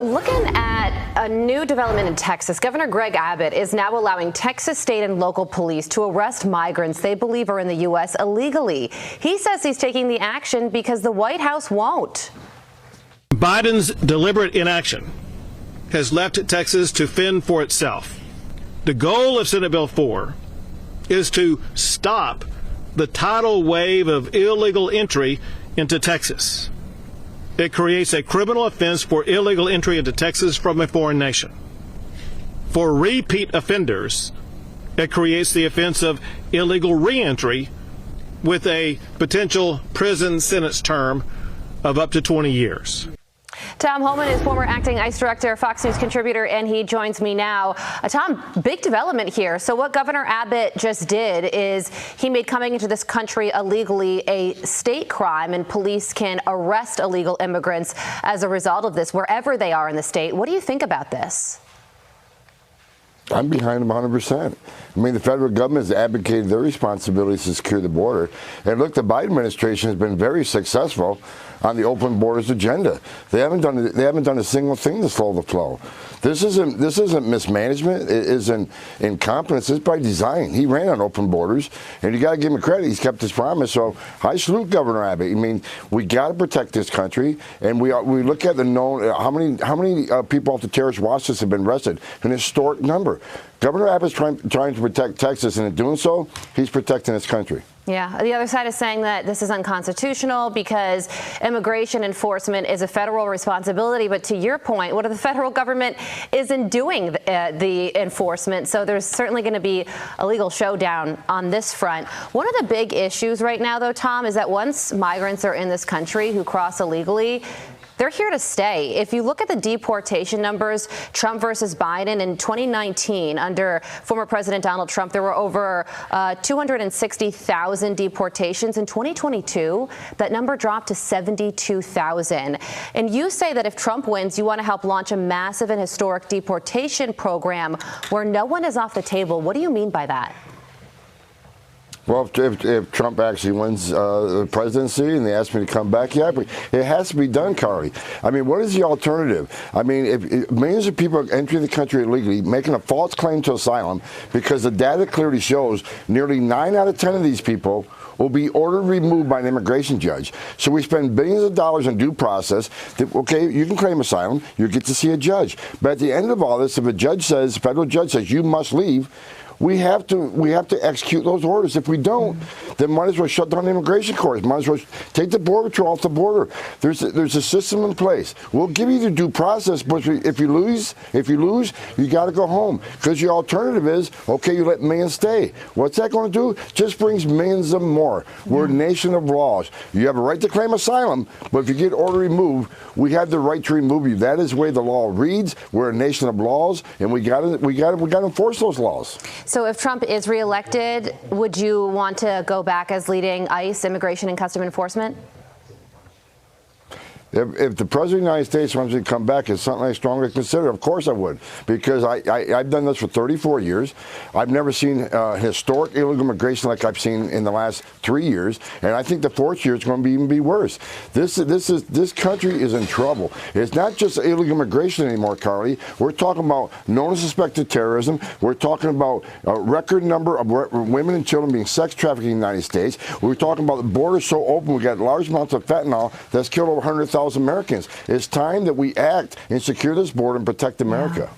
Looking at a new development in Texas, Governor Greg Abbott is now allowing Texas state and local police to arrest migrants they believe are in the U.S. illegally. He says he's taking the action because the White House won't. Biden's deliberate inaction has left Texas to fend for itself. The goal of Senate Bill 4 is to stop the tidal wave of illegal entry into Texas. It creates a criminal offense for illegal entry into Texas from a foreign nation. For repeat offenders, it creates the offense of illegal reentry with a potential prison sentence term of up to 20 years. Tom Holman is former acting ICE director, Fox News contributor, and he joins me now. Tom, big development here. So what Governor Abbott just did is he made coming into this country illegally a state crime, and police can arrest illegal immigrants as a result of this, wherever they are in the state. What do you think about this? I'm behind them 100%. I mean, the federal government has abdicated their responsibilities to secure the border. And look, the Biden administration has been very successful on the open borders agenda. They haven't done a single thing to slow the flow. This isn't mismanagement. It isn't incompetence. It's by design. He ran on open borders, and you got to give him credit. He's kept his promise. So I salute Governor Abbott. I mean, we got to protect this country, and we look at the known how many people off the terrorist watch list have been arrested, an historic number. Governor Abbott's trying to protect Texas, and in doing so, he's protecting his country. Yeah, the other side is saying that this is unconstitutional because immigration enforcement is a federal responsibility. But to your point, what if the federal government isn't doing the enforcement? So there's certainly going to be a legal showdown on this front. One of the big issues right now, though, Tom, is that once migrants are in this country who cross illegally, they're here to stay. If you look at the deportation numbers, Trump versus Biden in 2019, under former President Donald Trump, there were over 260,000 deportations. In 2022, that number dropped to 72,000. And you say that if Trump wins, you want to help launch a massive and historic deportation program where no one is off the table. What do you mean by that? Well, if Trump actually wins the presidency and they ask me to come back, yeah, but it has to be done, Carly. I mean, what is the alternative? I mean, if millions of people are entering the country illegally, making a false claim to asylum, because the data clearly shows nearly 9 out of 10 of these people will be ordered removed by an immigration judge. So we spend billions of dollars on due process. Okay, you can claim asylum, you get to see a judge. But at the end of all this, if a federal judge says you must leave, we have to execute those orders. If we don't, then might as well shut down the immigration courts. Might as well take the border patrol off the border. There's a system in place. We'll give you the due process, but if you lose, you got to go home, because your alternative is, okay, you let millions stay. What's that going to do? Just brings millions of more. We're a nation of laws. You have a right to claim asylum, but if you get order removed, we have the right to remove you. That is the way the law reads. We're a nation of laws, and we got to enforce those laws. So if Trump is reelected, would you want to go back as leading ICE, Immigration and Customs Enforcement? If the President of the United States wants me to come back, it's something I strongly consider. Of course I would, because I've done this for 34 years. I've never seen historic illegal immigration like I've seen in the last 3 years, and I think the 4th year is going to even be worse. This country is in trouble. It's not just illegal immigration anymore, Carly. We're talking about known and suspected terrorism. We're talking about a record number of women and children being sex trafficked in the United States. We're talking about the border so open, we got large amounts of fentanyl that's killed over 100,000 Americans. It's time that we act and secure this border and protect America.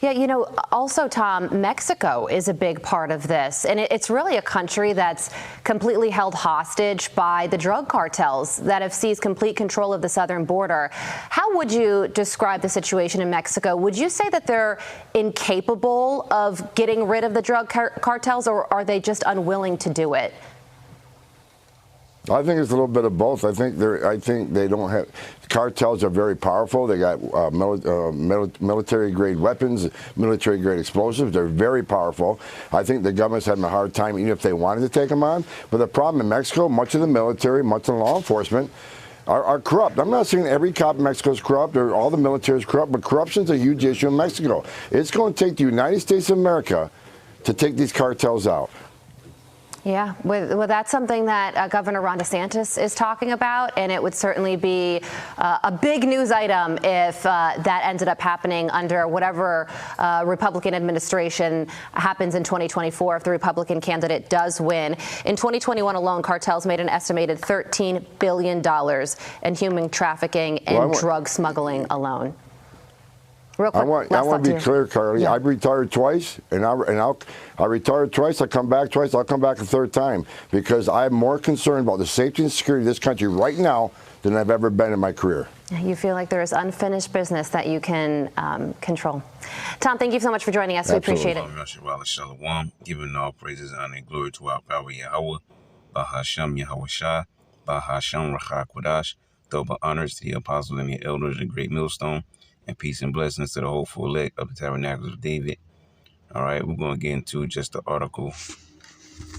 Yeah, you know, also, Tom, Mexico is a big part of this, and it's really a country that's completely held hostage by the drug cartels that have seized complete control of the southern border. How would you describe the situation in Mexico? Would you say that they're incapable of getting rid of the drug cartels, or are they just unwilling to do it? I think it's a little bit of both. I think they don't have. Cartels are very powerful. They got military-grade weapons, military-grade explosives. They're very powerful. I think the government's having a hard time, even if they wanted to take them on. But the problem in Mexico, much of the military, much of the law enforcement are corrupt. I'm not saying every cop in Mexico is corrupt or all the military is corrupt, but corruption is a huge issue in Mexico. It's going to take the United States of America to take these cartels out. Yeah, well, that's something that Governor Ron DeSantis is talking about, and it would certainly be a big news item if that ended up happening under whatever Republican administration happens in 2024, if the Republican candidate does win. In 2021 alone, cartels made an estimated $13 billion in human trafficking and drug smuggling alone. Real quick, I want to be clear, Carly. Yeah. I've retired twice, I retired twice. I come back twice. I'll come back a third time because I'm more concerned about the safety and security of this country right now than I've ever been in my career. You feel like there is unfinished business that you can control. Tom, thank you so much for joining us. Absolutely. We appreciate it. Shalom, giving all praises, honor, and glory to our power Yahweh, Bahasham Yahweh Shah, Bahasham Rachak Kodash, double honors to the apostles and the elders of the great millstone, and peace and blessings to the hopeful elect of the tabernacles of David. All right, we're going to get into just the article,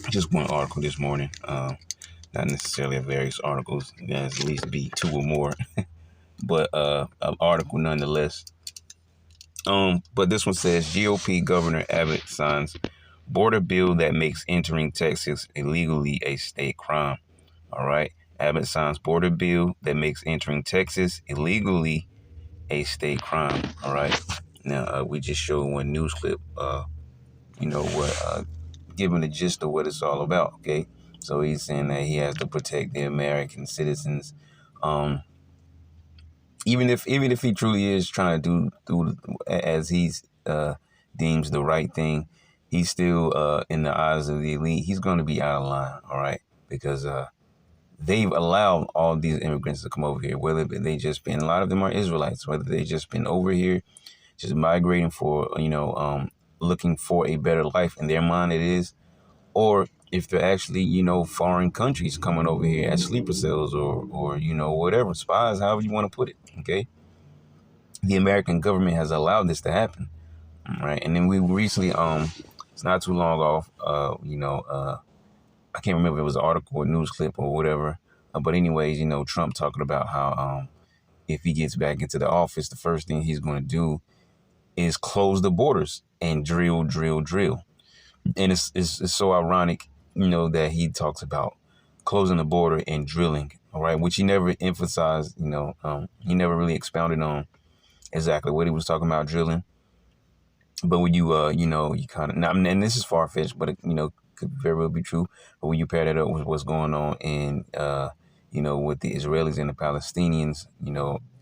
just one article this morning. Not necessarily various articles. There's at least be two or more, but an article nonetheless. But this one says GOP Governor Abbott signs border bill that makes entering Texas illegally a state crime. All right, Abbott signs border bill that makes entering Texas illegally a state crime. All right. Now we just showed one news clip. Giving the gist of what it's all about. Okay. So he's saying that he has to protect the American citizens. Even if he truly is trying to do as he's deems the right thing, he's still in the eyes of the elite, he's going to be out of line. All right, because they've allowed all these immigrants to come over here, whether they just been, a lot of them are Israelites, whether they just been over here, just migrating for, looking for a better life. In their mind it is, or if they're actually, foreign countries coming over here as sleeper cells or whatever, spies, however you want to put it. Okay. The American government has allowed this to happen. Right. And then we recently, it's not too long off, I can't remember if it was an article or news clip or whatever. But anyways, Trump talking about how if he gets back into the office, the first thing he's going to do is close the borders and drill. And it's so ironic, that he talks about closing the border and drilling. All right. Which he never emphasized, he never really expounded on exactly what he was talking about drilling. But when you, you kind of, and this is far-fetched, but, could very well be true. But when you pair that up with what's going on in, with the Israelis and the Palestinians,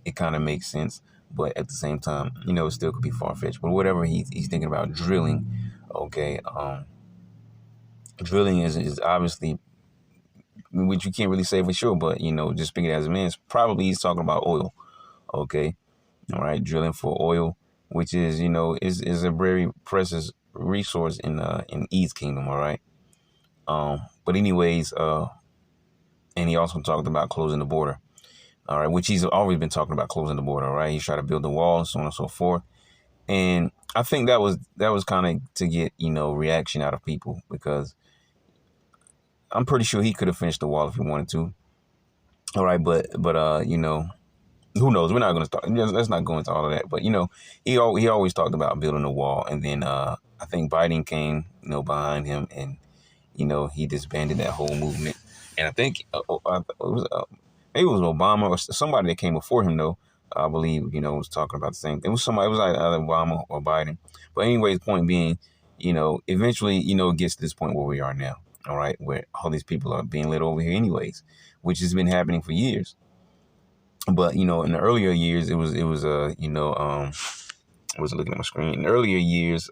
it kind of makes sense. But at the same time, it still could be far-fetched. But whatever he's thinking about drilling, okay, drilling is obviously, which you can't really say for sure, but, just speaking as a man, probably he's talking about oil, okay? All right, drilling for oil, which is, is a very precious resource in East Kingdom, all right? But anyways, and he also talked about closing the border, all right, which he's always been talking about closing the border, all right? He's trying to build the wall, so on and so forth. And I think that was kind of to get, reaction out of people, because I'm pretty sure he could have finished the wall if he wanted to. All right, but who knows? We're not going to start. Let's not go into all of that. But, he always talked about building a wall. And then I think Biden came, behind him, and, he disbanded that whole movement. And I think maybe it was Obama or somebody that came before him, though, I believe, was talking about the same thing. It was like either Obama or Biden. But anyways, point being, eventually, it gets to this point where we are now. All right, where all these people are being led over here anyways, which has been happening for years. But, in the earlier years, I was looking at my screen. In earlier years,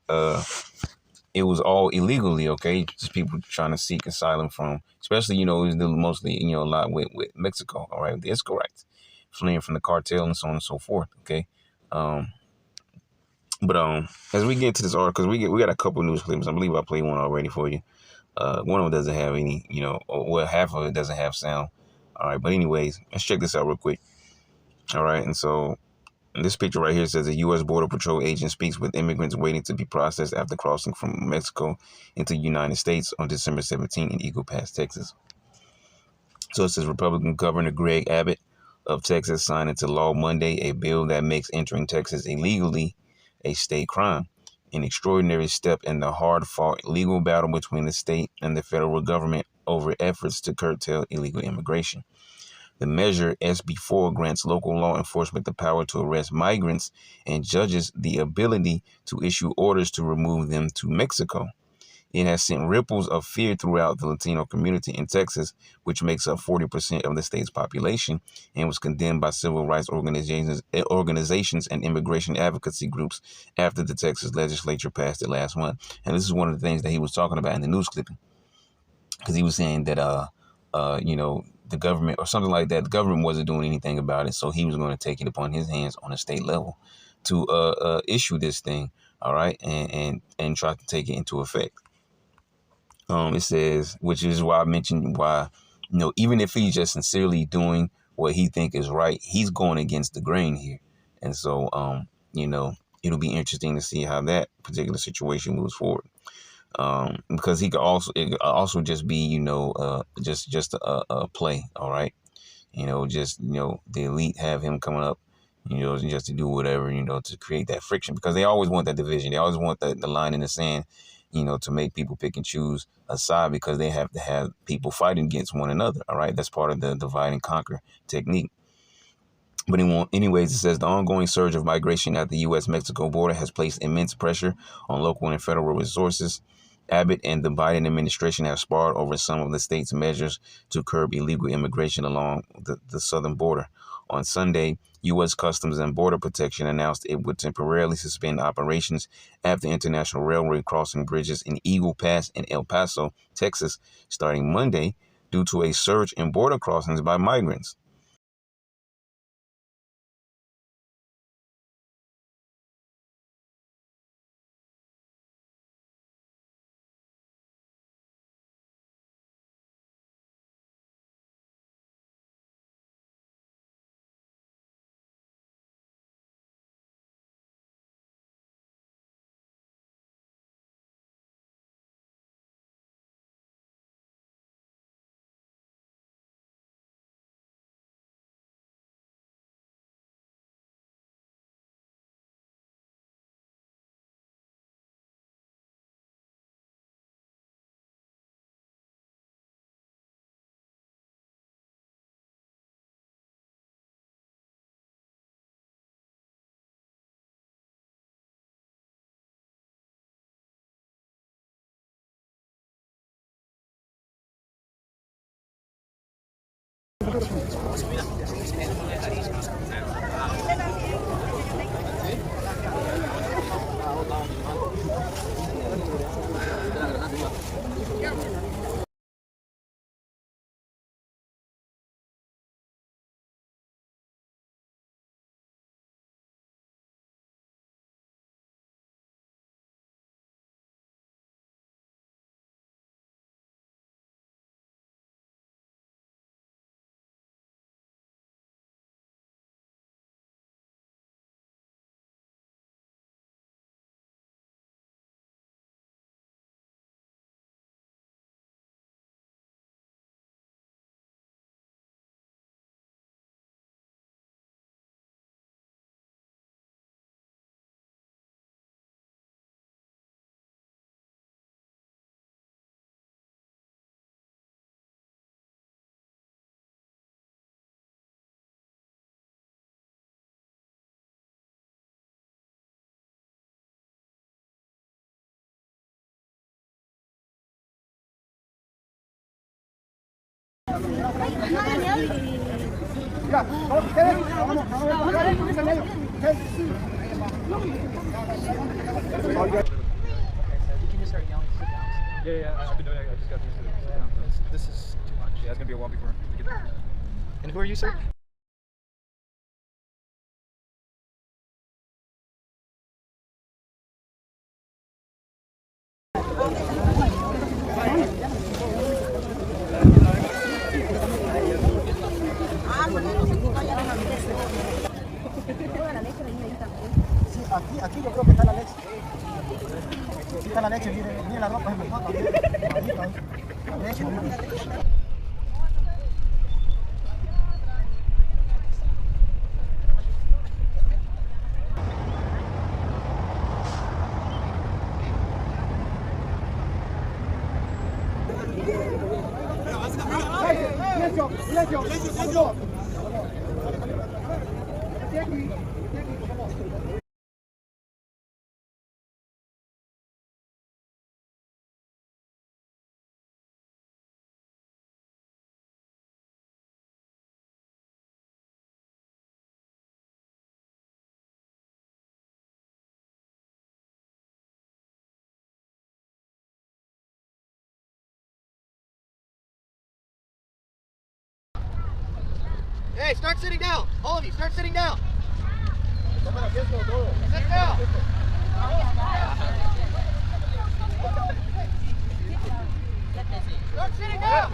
it was all illegally, okay? Just people trying to seek asylum from, especially, it was mostly, a lot with Mexico, all right? The Israelites fleeing from the cartel and so on and so forth, okay? But as we get to this article, because we got a couple news clips. I believe I played one already for you. One of them doesn't have any, half of it doesn't have sound. All right, but anyways, let's check this out real quick. All right, and so this picture right here says a U.S. Border Patrol agent speaks with immigrants waiting to be processed after crossing from Mexico into the United States on December 17 in Eagle Pass, Texas. So it says Republican Governor Greg Abbott of Texas signed into law Monday a bill that makes entering Texas illegally a state crime. an extraordinary step in the hard-fought legal battle between the state and the federal government over efforts to curtail illegal immigration. The measure, SB4, grants local law enforcement the power to arrest migrants and judges the ability to issue orders to remove them to Mexico. It has sent ripples of fear throughout the Latino community in Texas, which makes up 40% of the state's population, and was condemned by civil rights organizations and immigration advocacy groups after the Texas legislature passed it last month. And this is one of the things that he was talking about in the news clipping, because he was saying that, the government or something like that, the government wasn't doing anything about it, so he was going to take it upon his hands on a state level to issue this thing, all right, and try to take it into effect. It says, which is why I mentioned why, even if he's just sincerely doing what he think is right, he's going against the grain here. And so, it'll be interesting to see how that particular situation moves forward. Because it could also just be, just a play. All right. The elite have him coming up, just to do whatever, to create that friction, because they always want that division. They always want the line in the sand, to make people pick and choose a side, because they have to have people fighting against one another. All right. That's part of the divide and conquer technique. But anyways, it says the ongoing surge of migration at the U.S.-Mexico border has placed immense pressure on local and federal resources. Abbott and the Biden administration have sparred over some of the state's measures to curb illegal immigration along the southern border. On Sunday, U.S. Customs and Border Protection announced it would temporarily suspend operations at the International Railway crossing bridges in Eagle Pass and El Paso, Texas, starting Monday, due to a surge in border crossings by migrants. Yeah, I've been doing it. I just got through sit down. This is too much. Yeah, it's gonna be a while before we get there. And who are you, sir? Aquí yo creo que está la leche. Sí está la leche, mire la ropa, la leche. Hey, start sitting down. All of you, start sitting down. Sit down. Start sitting down.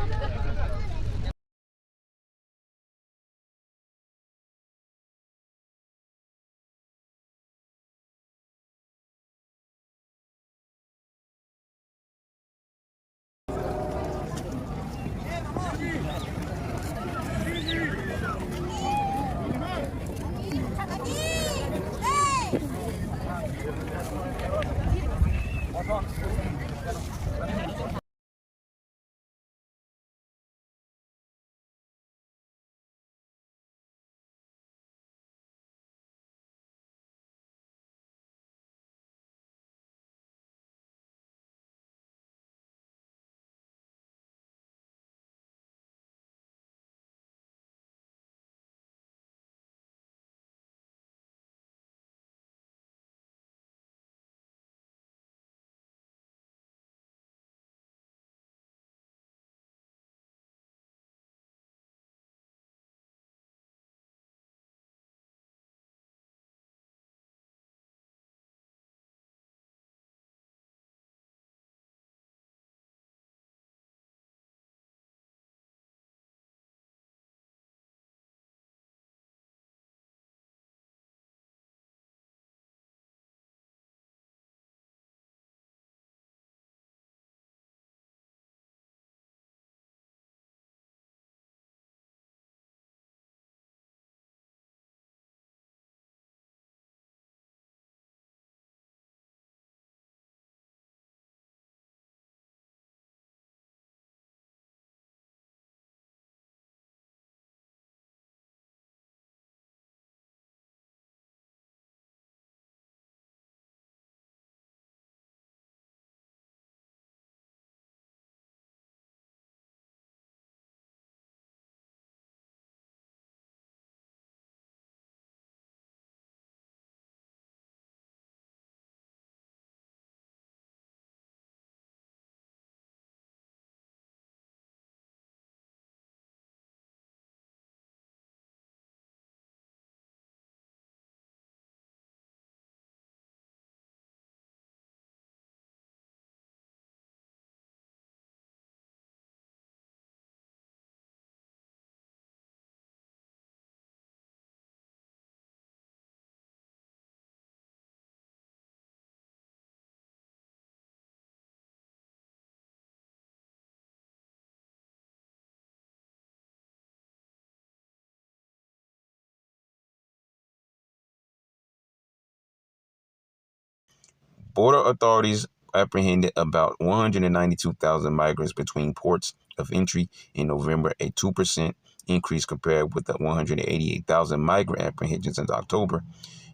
Border authorities apprehended about 192,000 migrants between ports of entry in November, a 2% increase compared with the 188,000 migrant apprehensions in October,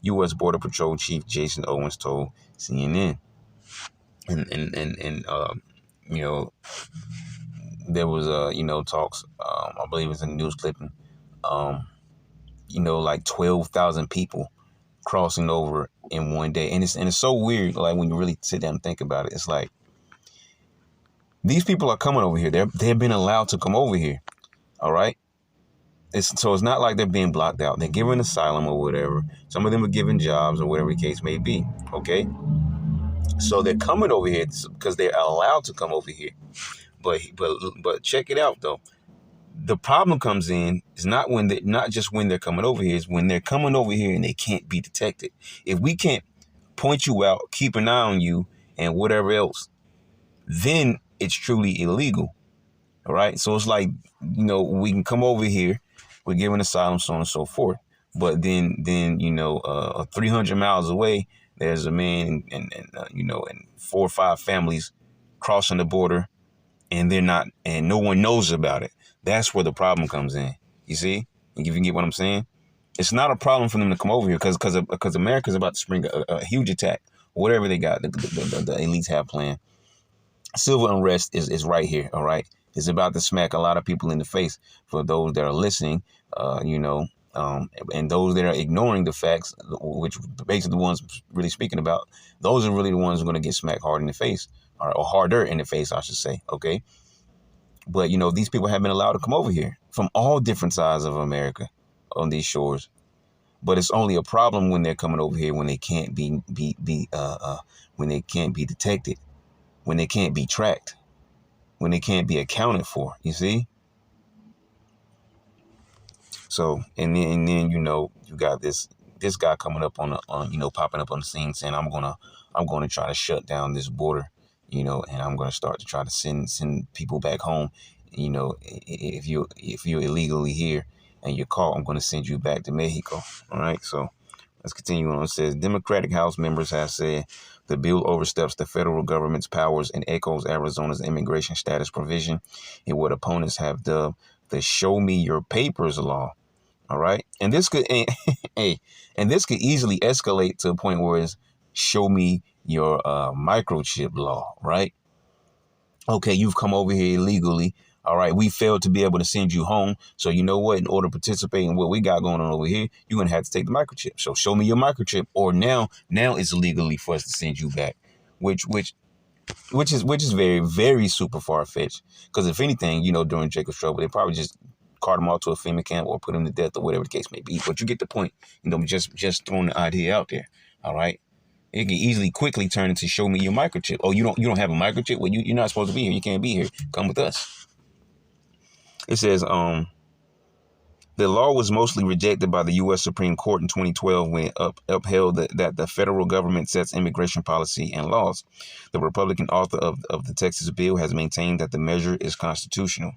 U.S. Border Patrol Chief Jason Owens told CNN. And you know, there was, talks, I believe it was in news clipping, like 12,000 people crossing over in one day. And it's so weird, like when you really sit down and think about it. It's like these people are coming over here. They've been allowed to come over here. All right. So it's not like they're being blocked out. They're given asylum or whatever. Some of them are given jobs or whatever the case may be. Okay. So they're coming over here because they're allowed to come over here. But check it out though. The problem comes in is not just when they're coming over here, is when they're coming over here and they can't be detected. If we can't point you out, keep an eye on you and whatever else, then it's truly illegal. All right. So it's like, we can come over here, we're given asylum, so on and so forth. But then 300 miles away, there's a man and 4 or 5 families crossing the border, and they're not, and no one knows about it. That's where the problem comes in. You see? If you can get what I'm saying? It's not a problem for them to come over here because America's about to spring a huge attack. Whatever they got, the elites have planned. Civil unrest is right here, all right? It's about to smack a lot of people in the face for those that are listening, and those that are ignoring the facts, which basically the ones really speaking about, those are really the ones who are going to get smacked hard in the face, or harder in the face, I should say, okay? But, these people have been allowed to come over here from all different sides of America on these shores. But it's only a problem when they're coming over here when they can't be when they can't be detected, when they can't be tracked, when they can't be accounted for. You see? So and then you got this guy coming up on popping up on the scene saying I'm gonna try to shut down this border, and I'm gonna start to try to send people back home. If you're illegally here and you're caught, I'm gonna send you back to Mexico. All right, so let's continue on. It says Democratic House members have said the bill oversteps the federal government's powers and echoes Arizona's immigration status provision in what opponents have dubbed the "Show Me Your Papers" law. All right, and this could easily escalate to a point where it's "Show Me Your microchip" law. Right? Okay, you've come over here illegally. All right, we failed to be able to send you home. So you know what? In order to participate in what we got going on over here, you're going to have to take the microchip. So show me your microchip, or now it's illegally for us to send you back, which is very, very super far-fetched. Because if anything, during Jacob's trouble, they probably just cart him off to a FEMA camp or put him to death or whatever the case may be. But you get the point. Just throwing the idea out there. All right. It can easily quickly turn into "Show me your microchip." Oh, you don't have a microchip? Well, you're not supposed to be here. You can't be here. Come with us. It says, the law was mostly rejected by the U.S. Supreme Court in 2012 when it upheld that the federal government sets immigration policy and laws. The Republican author of the Texas bill has maintained that the measure is constitutional.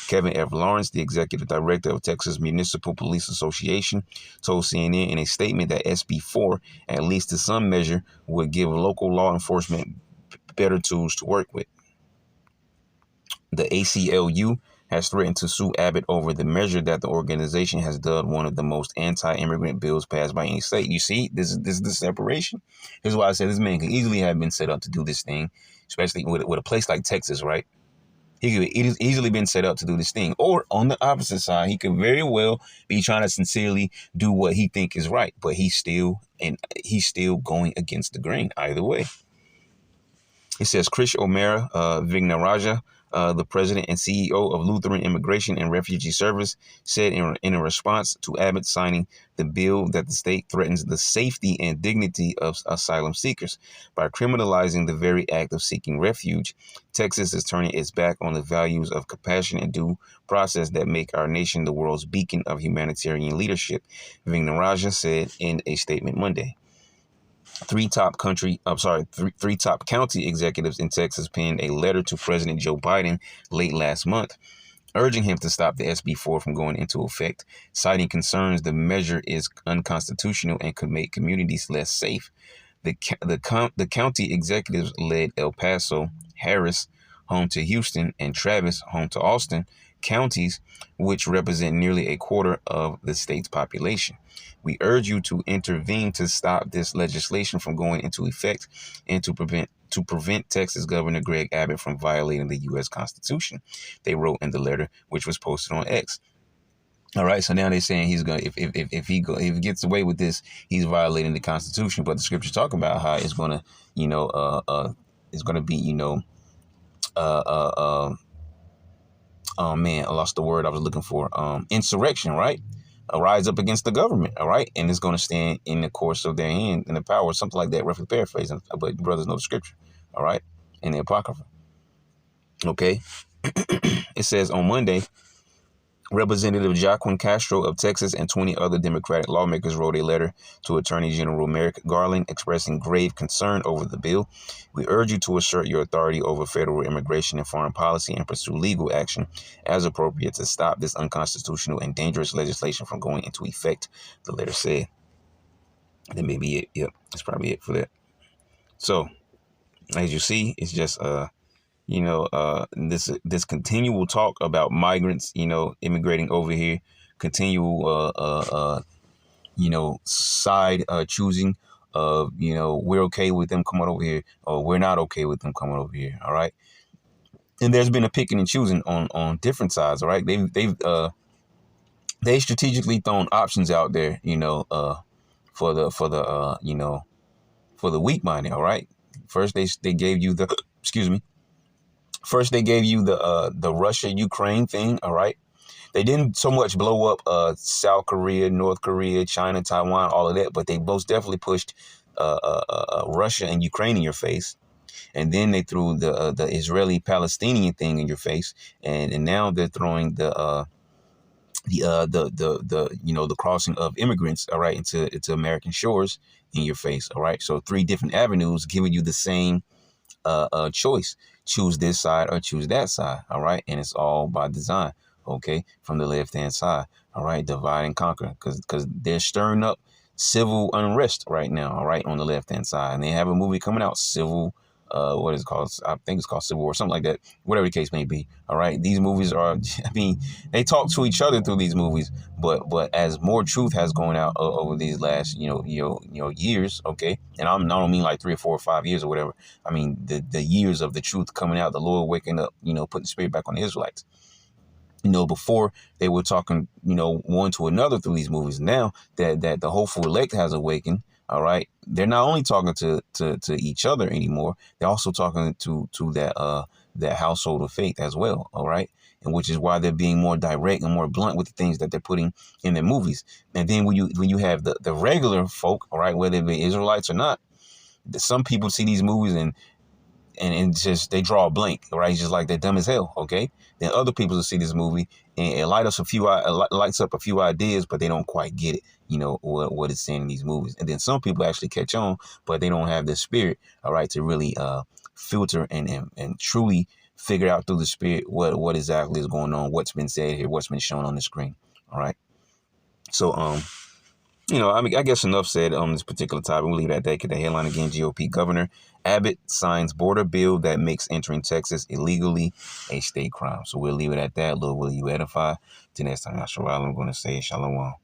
Kevin F. Lawrence, the executive director of Texas Municipal Police Association, told CNN in a statement that SB 4, at least to some measure, would give local law enforcement better tools to work with. The ACLU has threatened to sue Abbott over the measure that the organization has dubbed one of the most anti-immigrant bills passed by any state. You see, this is the separation. Here's why I said this man could easily have been set up to do this thing, especially with a place like Texas, right? He could easily been set up to do this thing. Or on the opposite side, he could very well be trying to sincerely do what he think is right, but he's still going against the grain either way. It says Krish O'Mara Vignaraja, the president and CEO of Lutheran Immigration and Refugee Service, said in a response to Abbott signing the bill that the state threatens the safety and dignity of asylum seekers. By criminalizing the very act of seeking refuge, Texas is turning its back on the values of compassion and due process that make our nation the world's beacon of humanitarian leadership, Vignaraja said in a statement Monday. Three top county executives in Texas penned a letter to President Joe Biden late last month, urging him to stop the SB 4 from going into effect, citing concerns the measure is unconstitutional and could make communities less safe. The county executives led El Paso, Harris, home to Houston, and Travis, home to Austin, counties which represent nearly a quarter of the state's population. We urge you to intervene to stop this legislation from going into effect and to prevent Texas Governor Greg Abbott from violating the U.S. Constitution, they wrote in the letter, which was posted on X. All right, so now they're saying he's going if he gets away with this, he's violating the Constitution. But the scriptures talk about how it's going to, it's going to be, oh man, I lost the word I was looking for. Insurrection, right? A rise up against the government, all right? And it's going to stand in the course of their hand and the power, something like that, roughly paraphrasing. But brothers know the scripture, all right? In the Apocrypha. Okay. It says on Monday, Representative Joaquin Castro of Texas and 20 other Democratic lawmakers wrote a letter to Attorney General Merrick Garland expressing grave concern over the bill. We urge you to assert your authority over federal immigration and foreign policy and pursue legal action as appropriate to stop this unconstitutional and dangerous legislation from going into effect, the letter said. That may be it. Yep, that's probably it for that. So, as you see, it's just this continual talk about migrants, immigrating over here, continual side choosing of, we're okay with them coming over here, or we're not okay with them coming over here. All right. And there's been a picking and choosing on different sides. All right. They strategically thrown options out there, for the weak minded. All right. First, they gave you the, excuse me. First, they gave you the Russia-Ukraine thing. All right. They didn't so much blow up South Korea, North Korea, China, Taiwan, all of that, but they most definitely pushed Russia and Ukraine in your face. And then they threw the Israeli-Palestinian thing in your face, and now they're throwing the crossing of immigrants, all right, into American shores in your face, all right. So 3 different avenues giving you the same choice. Choose this side or choose that side, all right. And it's all by design, okay, from the left-hand side, all right. Divide and conquer, because they're stirring up civil unrest right now, all right, on the left-hand side. And they have a movie coming out, what is it called? I think it's called Civil War, something like that, whatever the case may be. All right. These movies are, they talk to each other through these movies, but as more truth has gone out over these last, years. Okay. And I don't mean like 3 or 4 or 5 years or whatever. I mean, the years of the truth coming out, the Lord waking up, putting the spirit back on the Israelites. Before they were talking, one to another through these movies. Now that the hopeful elect has awakened, all right, they're not only talking to each other anymore, they're also talking to that household of faith as well, all right, and which is why they're being more direct and more blunt with the things that they're putting in their movies. And then when you have the regular folk, all right, whether they be Israelites or not, some people see these movies and just they draw a blank, right? It's just like they're dumb as hell, okay? Then other people will see this movie and it lights up a few ideas, but they don't quite get it, what it's saying in these movies. And then some people actually catch on, but they don't have the spirit, all right, to really filter and truly figure out through the spirit what exactly is going on, what's been said here, what's been shown on the screen, all right? So, I guess enough said on this particular topic. We'll leave it at that. The headline again: GOP Governor Abbott signs border bill that makes entering Texas illegally a state crime. So we'll leave it at that. Lord, will you edify? Till next time, I'm going to say shalom.